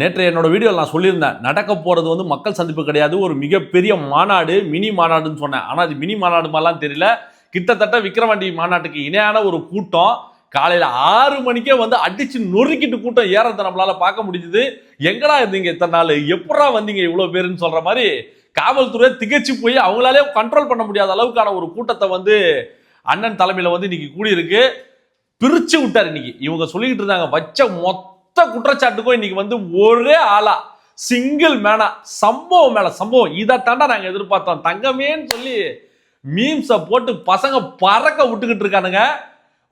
நேற்று என்னோட வீடியோவில் நான் சொல்லியிருந்தேன், நடக்க போகிறது வந்து மக்கள் சந்திப்பு கிடையாது, ஒரு மிகப்பெரிய மாநாடு, மினி மாநாடுன்னு சொன்னேன். ஆனால் அது மினி மாநாடு மாதிரிலாம் தெரியல. கிட்டத்தட்ட விக்கிரவாண்டி மாநாட்டுக்கு இணையான ஒரு கூட்டம். காலையில் 6 மணிக்கே வந்து அடிச்சு நொறுக்கிட்டு கூட்டம் ஏறதை நம்மளால பார்க்க முடிஞ்சுது. எங்கடா இருந்தீங்க இத்தனை நாள், எப்படா வந்தீங்க இவ்வளோ பேருன்னு சொல்ற மாதிரி காவல்துறை திகச்சு போய் அவங்களாலே கண்ட்ரோல் பண்ண முடியாத அளவுக்கான ஒரு கூட்டத்தை வந்து அண்ணன் தலைமையில் வந்து இன்னைக்கு கூடியிருக்கு. பிரிச்சு விட்டார். இன்னைக்கு இவங்க சொல்லிக்கிட்டு இருந்தாங்க, வச்ச மொத்த குற்றச்சாட்டுக்கும் இன்னைக்கு வந்து ஒரே ஆளா சிங்கிள் மேனா சம்பவம் மேல சம்பவம். இதை தாண்டா நாங்க எதிர்பார்த்தோம் தங்கமேன்னு சொல்லி மீம்ஸை போட்டு பசங்க பறக்க விட்டுக்கிட்டு இருக்கானுங்க.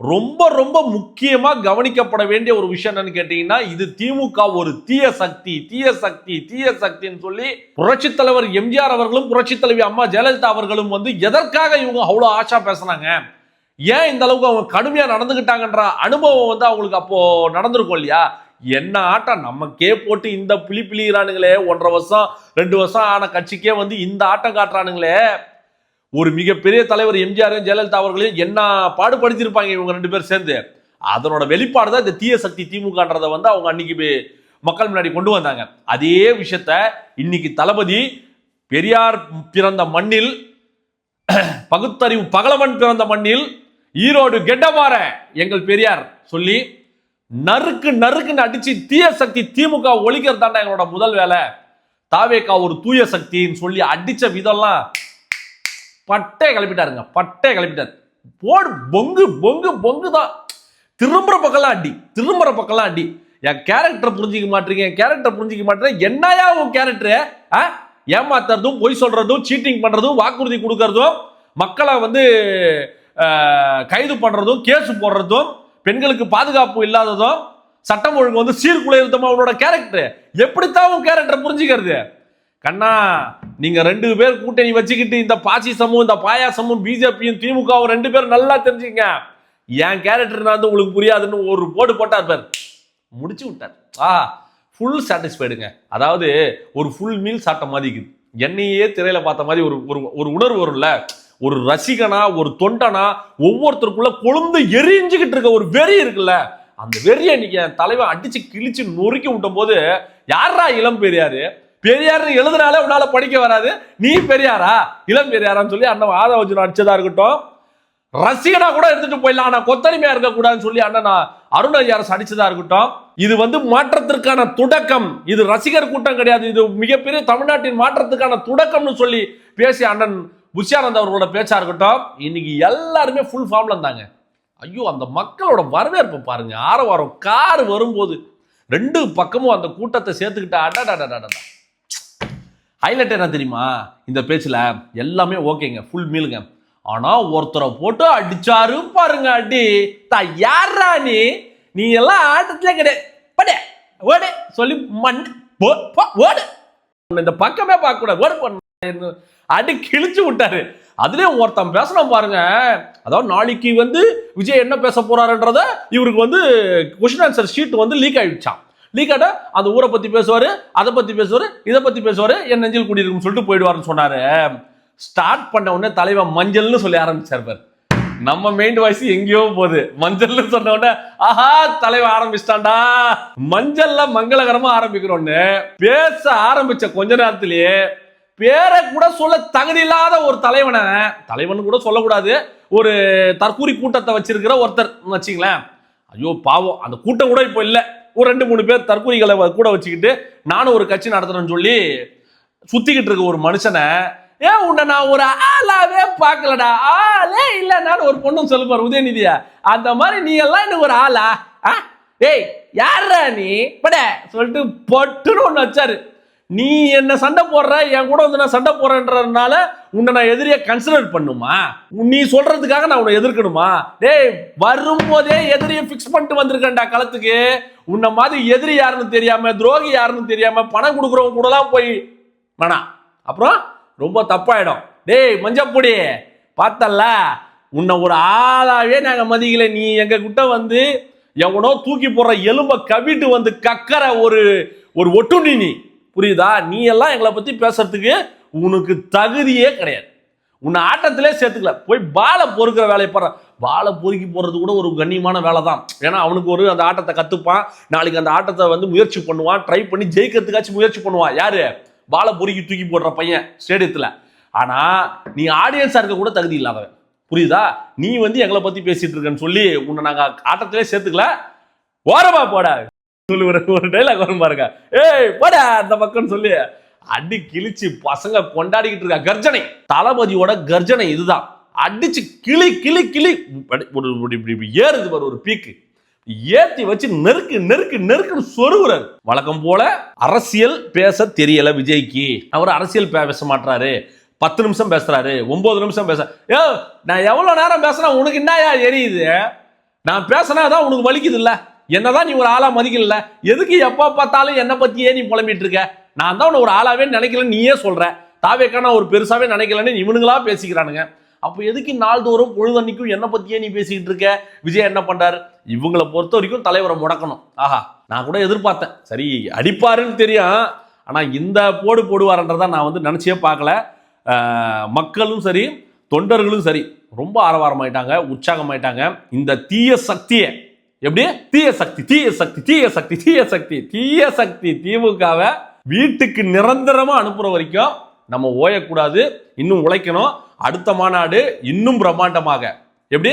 ரொம்ப ரொம்ப முக்கியமா கவனிக்கப்பட வேண்டிய ஒரு விஷயம் என்னன்னு கேட்டீங்கன்னா, இது திமுக ஒரு தீய சக்தி தீய சக்தி தீய சக்தின்னு சொல்லி புரட்சி தலைவர் எம்ஜிஆர் அவர்களும் புரட்சி தலைவி அம்மா ஜெயலலிதா அவர்களும் வந்து எதற்காக இவங்க அவ்வளவு ஆஷா பேசுனாங்க, ஏன் இந்த அளவுக்கு அவங்க கடுமையா நடந்துகிட்டாங்கன்ற அனுபவம் வந்து அவங்களுக்கு அப்போ நடந்திருக்கும் இல்லையா. என்ன ஆட்டம் நமக்கே போட்டு இந்த பிழிறானுங்களே, 1.5 வருஷம் 2 வருஷம் ஆன கட்சிக்கே வந்து இந்த ஆட்டம் காட்டுறானுங்களே. ஒரு மிகப்பெரிய தலைவர் எம்ஜிஆர் ஜெயலலிதா அவர்களையும் என்ன பாடுபடுத்திருப்பாங்க இவங்க 2 பேரும் சேர்ந்து. அதனோட வெளிப்பாடு தான் இந்த தீய சக்தி திமுகன்றதை வந்து அவங்க அன்னைக்கு மக்கள் முன்னாடி கொண்டு வந்தாங்க. அதே விஷயத்த இன்னைக்கு தளபதி பெரியார் பிறந்த மண்ணில், பகுத்தறிவு பகலவன் பிறந்த மண்ணில், ஈரோடு கெட்டமாற எங்கள் பெரியார் சொல்லி நறுக்கு நறுக்குன்னு அடிச்சு தீய சக்தி திமுக ஒழிக்கிறது தாண்டா எங்களோட முதல் வேலை. தாவேகா ஒரு தூய சக்தின்னு சொல்லி அடிச்ச விதம்லாம் பட்டே கிளப்பிட்டாருங்க, பட்டே கிளப்பிட்டாரு. போடு பொங்கு பொங்கு பொங்கு தான். திரும்புற பக்கம்லாம் அடி, திரும்புற பக்கம்லாம் அடி. என் கேரக்டர் புரிஞ்சிக்க மாட்டீங்க, என் கேரக்டர் புரிஞ்சிக்க மாட்டேன். என்னையா உன் கேரக்டரு? ஏமாத்துறதும், பொய் சொல்றதும், சீட்டிங் பண்றதும், வாக்குறுதி கொடுக்கறதும், மக்களை வந்து கைது பண்றதும், கேஸ் போடுறதும், பெண்களுக்கு பாதுகாப்பு இல்லாததும், சட்டம் ஒழுங்கு வந்து சீர்குலையுறதும் அவனோட கேரக்டர். எப்படித்தான் உன் கேரக்டர் புரிஞ்சுக்கிறது? கண்ணா, நீங்க 2 பேர் கூட்டணி வச்சுக்கிட்டு இந்த பாசிசமும் இந்த பாயாசமும் பிஜேபியும் திமுகவும் 2 பேரும் நல்லா தெரிஞ்சுங்க. என் கேரக்டர் வந்து உங்களுக்கு புரியாதுன்னு ஒரு போர்டு போட்டார் பேர், முடிச்சு விட்டார். ஃபுல் சாட்டிஸ்ஃபைடுங்க. அதாவது ஒரு ஃபுல் மீல் சாப்பிட்ட மாதிரி இருக்குது. என்னையே திரையில பார்த்த மாதிரி ஒரு உணர்வு வரும்ல. ஒரு ரசிகனா, ஒரு தொண்டனா, ஒவ்வொருத்தருக்குள்ள கொழுந்து எரிஞ்சுக்கிட்டு இருக்க ஒரு வெறி இருக்குல்ல, அந்த வெறியை இன்னைக்கு என் தலைவன் அடிச்சு கிழிச்சு நொறுக்கி விட்டும் போது, யாரா இளம் பெரியாரு? பெரியார் எழுதுனாலே உன்னால படிக்க வராது, நீ பெரியாரா இளம் பெரியாரான்னு சொல்லி அண்ணன் ஆதவர்ஜுன் அடிச்சதா இருக்கட்டும், ரசிகனா கூட எடுத்துட்டு போயிடலாம், ஆனா கொத்தடிமையா இருக்கக்கூடாதுன்னு சொல்லி அண்ணன் அருண் ஐயாரஸ் அடிச்சதா இருக்கட்டும். இது வந்து மாற்றத்திற்கான தொடக்கம். இது ரசிகர் கூட்டம் கிடையாது, இது மிகப்பெரிய தமிழ்நாட்டின் மாற்றத்துக்கான தொடக்கம்னு சொல்லி பேசிய அண்ணன் புஷ்யானந்த் அவர்களோட பேச்சா இருக்கட்டும். இன்னைக்கு எல்லாருமே ஃபுல் ஃபார்ம்ல இருந்தாங்க. ஐயோ, அந்த மக்களோட வரவேற்பு பாருங்க. ஆரவாரம் கார் வரும்போது 2 பக்கமும் அந்த கூட்டத்தை சேர்த்துக்கிட்ட ஹைலைட் என்ன தெரியுமா? இந்த பேச்சுல எல்லாமே ஓகேங்க, ஃபுல் மீலுங்க. ஆனா ஒருத்தரை போட்டு அடிச்சாரு பாருங்க அடி. யாரா நீ எல்லாம் ஆட்டத்திலே கிடையாது சொல்லி ஓடு, இந்த பக்கமே பார்க்க கூடாது, ஓடு அடி கிழிச்சு விட்டாரு. அதுலயும் ஒருத்தன் பேசணும் பாருங்க. அதாவது நாளைக்கு வந்து விஜய் என்ன பேச போறாருன்றத இவருக்கு வந்து கொஸ்டின் ஆன்சர் ஷீட் வந்து லீக் ஆயிடுச்சான். லீக் ஆட அந்த ஊரை பத்தி பேசுவாரு, அதை பத்தி பேசுவாரு, இதை பத்தி பேசுவாரு, என் நெஞ்சில் கூடியிருக்குன்னு சொல்லிட்டு போயிடுவாருன்னு சொன்னாரு. ஸ்டார்ட் பண்ண உடனே தலைவன் மஞ்சள்னு சொல்லி ஆரம்பிச்சார் பாரு. நம்ம மெயின் வாய்ஸ் எங்கேயோ போகுது. மஞ்சள்னு சொன்ன உடனே ஆஹா தலைவன் ஆரம்பிச்சிட்டான்டா, மஞ்சள்ல மங்களகரமா ஆரம்பிக்கிறோன்னு பேச ஆரம்பிச்ச கொஞ்ச நேரத்திலேயே பேரை கூட சொல்ல தகுதி இல்லாத ஒரு தலைவன் கூட சொல்லக்கூடாது, ஒரு தற்கூரி கூட்டத்தை வச்சிருக்கிற ஒருத்தர் வச்சுங்களேன். ஐயோ பாவம், அந்த கூட்டம் கூட இப்போ இல்லை. ஒரு 2-3 பேர் தற்கூரிகளை கூட வச்சுக்கிட்டு நானும் ஒரு கட்சி நடத்துறேன்னு சொல்லி சுத்திக்கிட்டு இருக்க ஒரு மனுஷனை, உன்னை நான் ஒரு ஆளாவே பார்க்கலடா, ஆளே இல்லைன்னு ஒரு பொண்ணும் சொல்லுப்பார் உதயநிதியா. அந்த மாதிரி நீ எல்லாம் எனக்கு ஒரு ஆளா? ஏய் யாரா நீ பட சொல்லிட்டு பட்டுன்னு ஒன்று வச்சாரு. நீ என்ன சண்டை போடுற, என் கூட வந்து நான் சண்டை போடுறேன்றதுனால உன்னை நான் எதிரியா கன்சிடர் பண்ணுமா? நீ சொல்றதுக்காக நான் உன்னை எதிர்க்கணுமா? டேய், வரும்போதே எதிரியை பிக்ஸ் பண்ணிட்டு வந்திருக்கேன்டா களத்துக்கு. உன்னை மாதிரி எதிரி யாருன்னு தெரியாம, துரோகி யாருன்னு தெரியாம, பணம் கொடுக்குறவங்க கூடலாம் போய் வேணாம், அப்புறம் ரொம்ப தப்பாயிடும். டேய் மஞ்சப்பொடி, பார்த்தல்ல உன்னை ஒரு ஆளாவே நாங்க மதிக்கல. நீ எங்க கிட்ட வந்து எவனோ தூக்கி போடுற எலும்பை கவிட்டு வந்து கக்கற ஒரு ஒட்டுண்ணி நீ, புரியுதா? நீ எல்லாம் எங்களை பத்தி பேசுறதுக்கு உனக்கு தகுதியே கிடையாது. உன்னை ஆட்டத்திலே சேர்த்துக்கல. போய் பாலை பொறுக்கிற வேலையை பாரு. வாழை பொறுக்கி போறது கூட ஒரு கண்ணியமான வேலை தான். ஏன்னா அவனுக்கு ஒரு அந்த ஆட்டத்தை கத்துப்பான், நாளைக்கு அந்த ஆட்டத்தை வந்து முயற்சி பண்ணுவான், ட்ரை பண்ணி ஜெயிக்கிறதுக்காச்சும் முயற்சி பண்ணுவான். யாரு? வாழை பொறுக்கி தூக்கி போடுற பையன் ஸ்டேடியத்துல. ஆனா நீ ஆடியன்ஸா இருக்க கூட தகுதி இல்லாதவன், புரியுதா? நீ வந்து எங்களை பத்தி பேசிட்டு இருக்கன்னு சொல்லி உன்னை நாங்க ஆட்டத்திலே சேர்த்துக்கல, ஓரமா போட சொல்லி ஒரு டைலாக் வரும் பாருங்க, ஏய் போட அந்த பக்கம் சொல்லி அடி கிழிச்சு பசங்க கொண்டாடிக்கிட்டு இருக்கா. கர்ஜனை, தளபதியோட கர்ஜனை இதுதான். அடிச்சு கிளி கிளி கிளி ஏறுது பாரு, ஒரு பீக்கு ஏத்தி வச்சு நெருக்கு நெருக்கு நெருக்குன்னு சொருகுறாரு. வழக்கம் போல அரசியல் பேச தெரியல விஜய்க்கு. அவர் அரசியல் பேச மாட்டாரு, 10 நிமிஷம் பேசுறாரு, 9 நிமிஷம் பேச. ஏ நான் எவ்வளவு நேரம் பேசுறேன், உனக்கு என்னயா எரியுது? நான் பேசினாதான் உனக்கு வலிக்குது இல்ல? என்னதான் நீ ஒரு ஆளா மதிக்கல, எதுக்கு எப்ப பார்த்தாலும் என்ன பத்தியே நீ புலம்பிட்டு இருக்க? நான் தான் ஒரு ஆளாவே நினைக்கலன்னு நீயே சொல்ற, தாவேக்கான ஒரு பெருசாவே நினைக்கலன்னு இவனுங்களா பேசிக்கிறானுங்க. அப்ப எதுக்கு நாள்தோறும் பொழுதன்னைக்கும் என்ன பத்தியே நீ பேசிக்கிட்டு இருக்க? விஜய் என்ன பண்றாரு? இவங்களை பொறுத்த வரைக்கும் தலைவரை முடக்கணும். ஆஹா, நான் கூட எதிர்பார்த்தேன், சரி அடிப்பாருன்னு தெரியும், ஆனா இந்த போடு போடுவார்ன்றதை நான் வந்து நினைச்சே பார்க்கல. மக்களும் சரி தொண்டர்களும் சரி ரொம்ப ஆரவாரமாயிட்டாங்க, உற்சாகமாயிட்டாங்க. இந்த தீய சக்தியை எப்படி தீய சக்தி தீய சக்தி தீய சக்தி தீய சக்தி தீய சக்தி திமுகவை வீட்டுக்கு நிரந்தரமா அனுப்புற வரைக்கும் நம்ம ஓயக்கூடாது, இன்னும் உழைக்கணும். அடுத்த மாநாடு இன்னும் பிரம்மாண்டமாக, எப்படி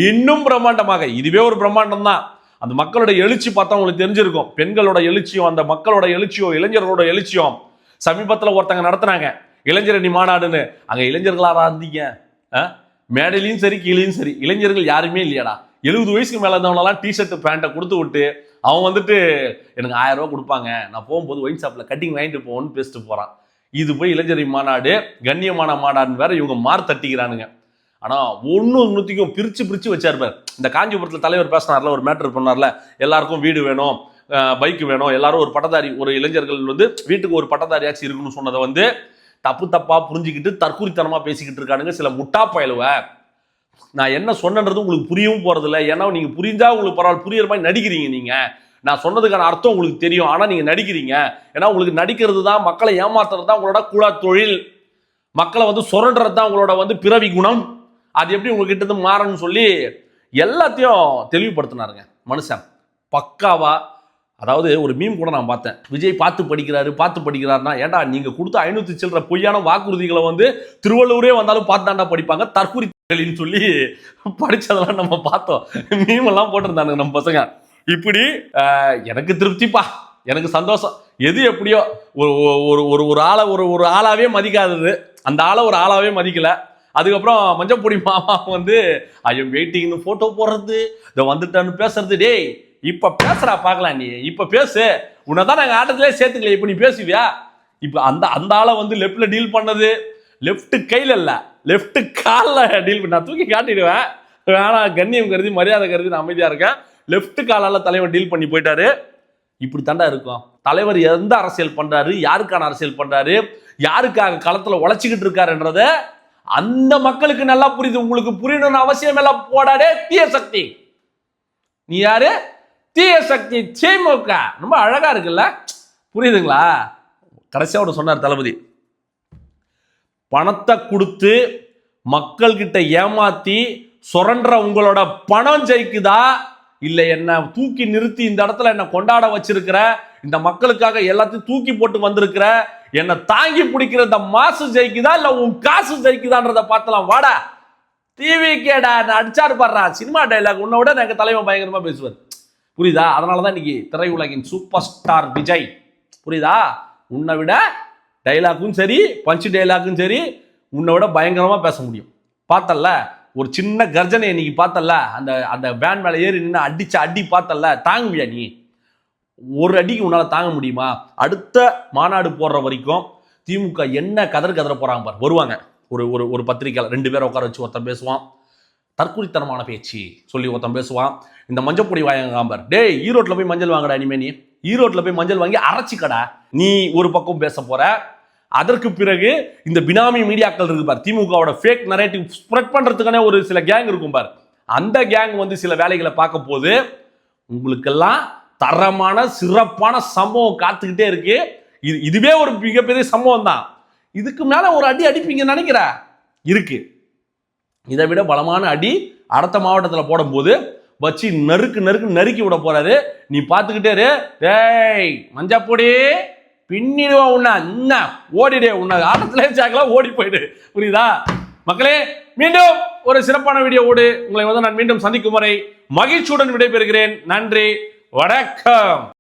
இன்னும் பிரம்மாண்டமாக, இதுவே ஒரு பிரம்மாண்டம் தான். அந்த மக்களோட எழுச்சி பார்த்தா உங்களுக்கு தெரிஞ்சிருக்கும். பெண்களோட எழுச்சியும் அந்த மக்களோட எழுச்சியும் இளைஞர்களோட எழுச்சியும். சமீபத்தில் ஒருத்தங்க நடத்துனாங்க இளைஞரணி மாநாடுன்னு, அங்க இளைஞர்களா இருந்தீங்க, மேடையிலையும் சரி கீழையும் சரி இளைஞர்கள் யாருமே இல்லையாடா. 70 வயசுக்கு மேல இருந்தவங்களெல்லாம் டிஷர்ட் பேண்ட்டை கொடுத்து விட்டு அவன் வந்துட்டு எனக்கு 1000 ரூபா கொடுப்பாங்க, நான் போகும்போது ஒயின் ஷாப்ல கட்டிங் வாங்கிட்டு போவோன்னு பேசிட்டு போறான். இது போய் இளைஞரணி மாநாடு கண்ணியமான மாநாடுன்னு வேற இவங்க மார் தட்டிக்கிறானுங்க. ஆனா ஒன்னுத்தையும் பிரிச்சு பிரிச்சு வச்சாரு. இந்த காஞ்சிபுரத்துல தலைவர் பேசினார்ல, ஒரு மேட்டர் பண்ணார்ல, எல்லாருக்கும் வீடு வேணும், பைக் வேணும், எல்லாரும் ஒரு பட்டதாரி, ஒரு இளைஞர்கள் வந்து வீட்டுக்கு ஒரு பட்டதாரியாச்சும் இருக்குன்னு சொன்னதை வந்து தப்பு தப்பா புரிஞ்சுக்கிட்டு தற்கூரித்தனமா பேசிக்கிட்டு இருக்கானுங்க சில முட்டா பயலுவ. நான் என்ன சொன்னது உங்களுக்கு புரியவும் போறது இல்லை. ஏன்னா நீங்க புரிஞ்சா உங்களுக்கு பரவாயில்ல, புரியுற மாதிரி நடிக்கிறீங்க. நீங்க நான் சொன்னதுக்கான அர்த்தம் உங்களுக்கு தெரியும், ஆனா நீங்க நடிக்கிறீங்க. ஏன்னா உங்களுக்கு நடிக்கிறது தான், மக்களை ஏமாத்துறது தான் உங்களோட கூடா தொழில், மக்களை வந்து சுரண்டுறது தான் உங்களோட வந்து பிறவி குணம். அது எப்படி உங்ககிட்ட இருந்து மாறணும்னு சொல்லி எல்லாத்தையும் தெளிவுபடுத்தினாருங்க மனுஷன் பக்காவா. அதாவது ஒரு மீம் கூட நான் பார்த்தேன், விஜய் பார்த்து படிக்கிறாருன்னா, ஏன்டா நீங்க கொடுத்த 500 சில்லற பொய்யான வாக்குறுதிகளை வந்து திருவள்ளூரே வந்தாலும் பார்த்தாண்டா படிப்பாங்க தற்கூரின்னு சொல்லி படிச்சதெல்லாம் நம்ம பார்த்தோம். மீம் எல்லாம் போட்டிருந்தானுங்க நம்ம பசங்க. இப்படி எனக்கு திருப்திப்பா, எனக்கு சந்தோஷம். எது எப்படியோ ஒரு ஆளை ஒரு ஆளாவே மதிக்காதது, அந்த ஆளை ஒரு ஆளாவே மதிக்கல. அதுக்கப்புறம் மஞ்சப்பொடி மாமா வந்து ஐயோ வெயிட்டிங்னு போட்டோ போடுறது, இதை வந்துட்டான்னு பேசுறது. டேய் இப்ப பேசுறா பார்க்கலாம், நீ இப்ப பேசு, உன்னதான் நாங்க ஆட்டத்திலே சேர்த்துக்கல, இப்ப நீ பேசுவியா? இப்ப அந்த ஆளை வந்து லெப்ட்ல டீல் பண்ணது, லெப்ட் கையில இல்ல லெப்ட் காலில் டீல் பண்ண, நான் தூக்கி காட்டிடுவேன், வேணா கண்ணியம் கருதி மரியாதை கருதி நான் அமைதியா இருக்கேன். லெப்ட் காலால தலைவர் டீல் பண்ணி போயிட்டாரு. இப்படி தாண்டா இருக்கும். தலைவர் எந்த அரசியல் பண்றாரு, யாருக்கான அரசியல் பண்றாரு, யாருக்காக களத்துல உழைச்சிக்கிட்டு இருக்காருன்றத அந்த மக்களுக்கு நல்லா புரியுது. உங்களுக்கு புரியணும்னு அவசியம் எல்லாம் போடாடே தீய சக்தி. நீ யாரு? தீய சக்தி திமுக. ரொம்ப அழகா இருக்குல்ல, புரியுதுங்களா? கடைசியா ஒரு சொன்னார் தளபதி, பணத்தை கொடுத்து மக்கள் கிட்ட ஏமாத்தி சுரண்ட உங்களோட பணம் ஜெயிக்குதா, இல்ல என்ன தூக்கி நிறுத்தி இந்த இடத்துல என்ன கொண்டாட வச்சிருக்கிற, இந்த மக்களுக்காக எல்லாத்தையும் தூக்கி போட்டு வந்திருக்கிற, என்ன தாங்கி பிடிக்கிற இந்த மாசு ஜெயிக்குதா, இல்ல உன் காசு ஜெயிக்குதான்றத பார்த்தலாம். வாடா டிவி கேடா அடிச்சாரு பாடுறா, சினிமா டைலாக் உன்னை விட எங்க தலைவன் பயங்கரமா பேசுவார், புரியுதா? அதனாலதான் இன்னைக்கு திரையுலகின் சூப்பர் ஸ்டார் விஜய், புரியுதா? உன்னை விட டைலாக்கும் சரி பஞ்சு டைலாக்கும் சரி உன்னை விட பயங்கரமா பேச முடியும். பார்த்தல்ல ஒரு சின்ன கர்ஜனை இன்னைக்கு பார்த்தல்ல, அந்த வேன் மேல ஏறி நின்று அடிச்ச அடி பார்த்தல்ல, தாங்குவியா நீ? ஒரு அடிக்கு உன்னால தாங்க முடியுமா? அடுத்த மாநாடு போடுற வரைக்கும் திமுக என்ன கதற போறாங்க பாரு. வருவாங்க ஒரு பத்திரிக்கையாளர் 2 பேரை உட்கார வச்சு ஒருத்தன் பேசுவான், தற்குறித்தனமான பேச்சு சொல்லி ஒருத்தன் பேசுவான். இந்த மஞ்சப்பொடி வாங்காம்பர், டேய் ஈரோட்டில் போய் மஞ்சள் வாங்கடா, இனிமே நீ ஈரோட்டில் போய் மஞ்சள் வாங்கி அரைச்சிக்கடா, நீ ஒரு பக்கம் பேச போற. அதற்கு பிறகு இந்த பினாமி மீடியாக்கள் இருக்கு பார், திமுகவோட ஃபேக் நரேட்டிவ் ஸ்ப்ரெட் பண்றதுக்கான ஒரு சில கேங் இருக்கும் பார், அந்த கேங் வந்து சில வேலைகளை பார்க்க போது உங்களுக்கெல்லாம் தரமான சிறப்பான சம்பவம் காத்துக்கிட்டே இருக்கு. இதுவே ஒரு மிகப்பெரிய சம்பவம் தான். இதுக்கு மேல ஒரு அடி அடிப்பீங்க நினைக்கிற இருக்கு, இதை விட பலமான அடி அடுத்த மாவட்டத்தில் போடும்போது வச்சு நறுக்கி விட போறாரு. நீ பார்த்துக்கிட்டே டேய் மஞ்சப்பொடி பின்னிடுவா உன்ன ஓடிடே, உன்ன ஆட்டத்திலே சேர்க்கலாம், ஓடி போயிடு. புரியுதா மக்களே? மீண்டும் ஒரு சிறப்பான வீடியோவோடு உங்களை நான் மீண்டும் சந்திக்கும் வரை மகிழ்ச்சியுடன் விடைபெறுகிறேன். நன்றி, வணக்கம்.